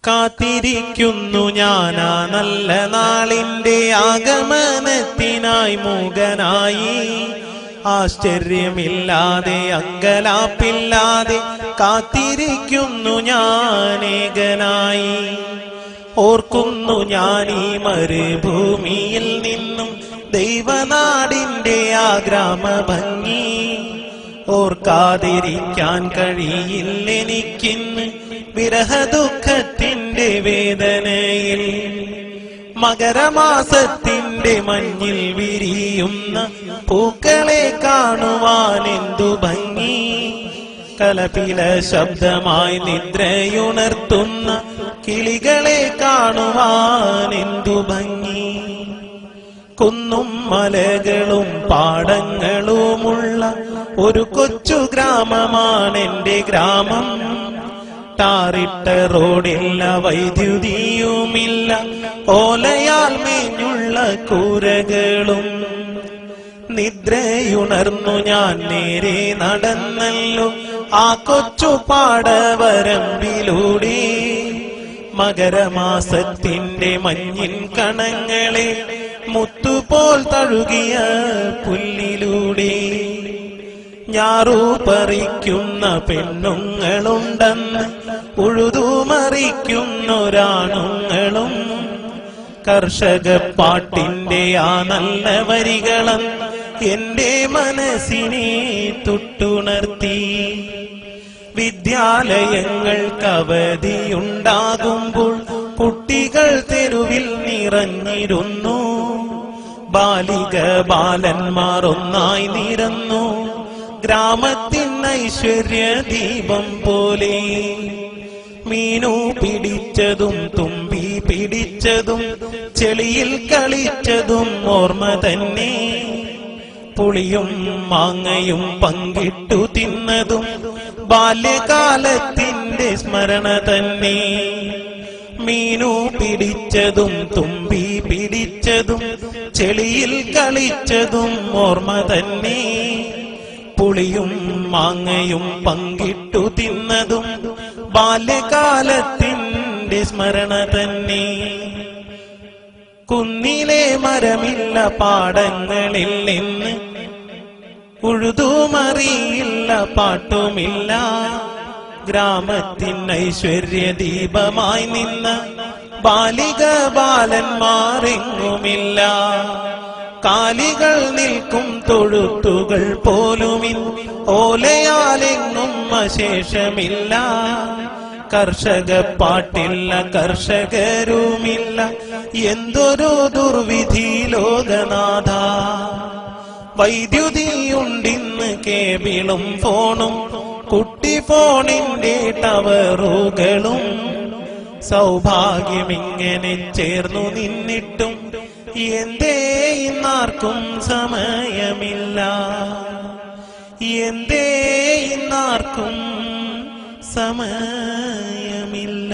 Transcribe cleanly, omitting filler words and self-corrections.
കാത്തിരിക്കുന്നു ഞാനാ നല്ല നാളിന്റെ ആഗമനത്തിനായി മൂകനായി. ആശ്ചര്യമില്ലാതെ അങ്കലാപ്പില്ലാതെ കാത്തിരിക്കുന്നു ഞാനേകനായി. ഓർക്കുന്നു ഞാൻ ഈ മരുഭൂമിയിൽ നിന്നും ദൈവനാടിന്റെ ആ ഗ്രാമഭംഗി. ഓർക്കാതിരിക്കാൻ കഴിയില്ലെനിക്കിന്ന് വിരഹദുഃഖത്തിന്റെ വേദനയിൽ. മകരമാസത്തിന്റെ മഞ്ഞിൽ വിരിയുന്ന പൂക്കളെ കാണുവാൻ എന്തു ഭംഗി. കലപില ശബ്ദമായി നിദ്രയുണർത്തുന്ന കിളികളെ കാണുവാൻ എന്തു ഭംഗി. കുന്നും മലകളും പാടങ്ങളുമുള്ള ഒരു കൊച്ചു ഗ്രാമമാണെന്റെ ഗ്രാമം. ടാറിട്ട റോഡില്ല, വൈദ്യുതിയുമില്ല, ഓലയാൽ മേഞ്ഞുള്ള കൂരകളും. നിദ്രയുണർന്നു ഞാൻ നേരെ നടന്നല്ലോ ആ കൊച്ചു പാടവരമ്പിലൂടെ. മകരമാസത്തിന്റെ മഞ്ഞിൻ കണങ്ങളെ മുത്തുപോൽ തഴുകിയ പുല്ലിലൂടെ. ഞാറു പറിക്കുന്ന പെണ്ണുങ്ങളുണ്ടെന്ന് ഉഴുതുമറിക്കുന്നൊരാണുങ്ങളും. കർഷക പാട്ടിന്റെ ആ നല്ല വരികളും എന്റെ മനസ്സിനെ തൊട്ടുണർത്തി. വിദ്യാലയങ്ങൾക്ക് അവധിയുണ്ടാകുമ്പോൾ കുട്ടികൾ തെരുവിൽ നിറഞ്ഞിരുന്നു. ബാലിക ബാലന്മാർ ഒന്നായി നിരന്നു ഗ്രാമത്തിൻ ഐശ്വര്യ ദീപം പോലെ. മീനു പിടിച്ചതും തുമ്പി പിടിച്ചതും ചെളിയിൽ കളിച്ചതും ഓർമ്മ തന്നെ. പുളിയും മാങ്ങയും പങ്കിട്ടു തിന്നതും ബാല്യകാലത്തിന്റെ സ്മരണ തന്നെ. മീനു പിടിച്ചതും തുമ്പി പിടിച്ചതും ചെളിയിൽ കളിച്ചതും ഓർമ്മ തന്നെ. പുളിയും മാങ്ങയും പങ്കിട്ടു തിന്നതും ബാല്യകാലത്തിന്റെ സ്മരണ തന്നെ. കുന്നിലെ മരമില്ല, പാടങ്ങളിൽ നിന്ന് ഉഴുതുമറിയില്ല, പാട്ടുമില്ല. ഗ്രാമത്തിൻ ഐശ്വര്യ ദീപമായി നിന്ന ബാലിക ബാലന്മാരെങ്ങുമില്ല. കാലികൾ നിൽക്കും തൊഴുത്തുകൾ പോലുമിൻ ഓലയാലെങ്ങും അശേഷമില്ല. കർഷക പാട്ടില്ല, കർഷകരുമില്ല, എന്തൊരു ദുർവിധി ലോകനാഥ. വൈദ്യുതിയുണ്ടിന്ന് കേബിളും ഫോണും കുട്ടി ഫോണിന്റെ ടവറുകളും. സൗഭാഗ്യമിങ്ങനെ ചേർന്നു നിന്നിട്ടും എന്തേ ഇന്നാർക്കും സമയമില്ല. എന്തേ ഇന്നാർക്കും സമയമില്ല.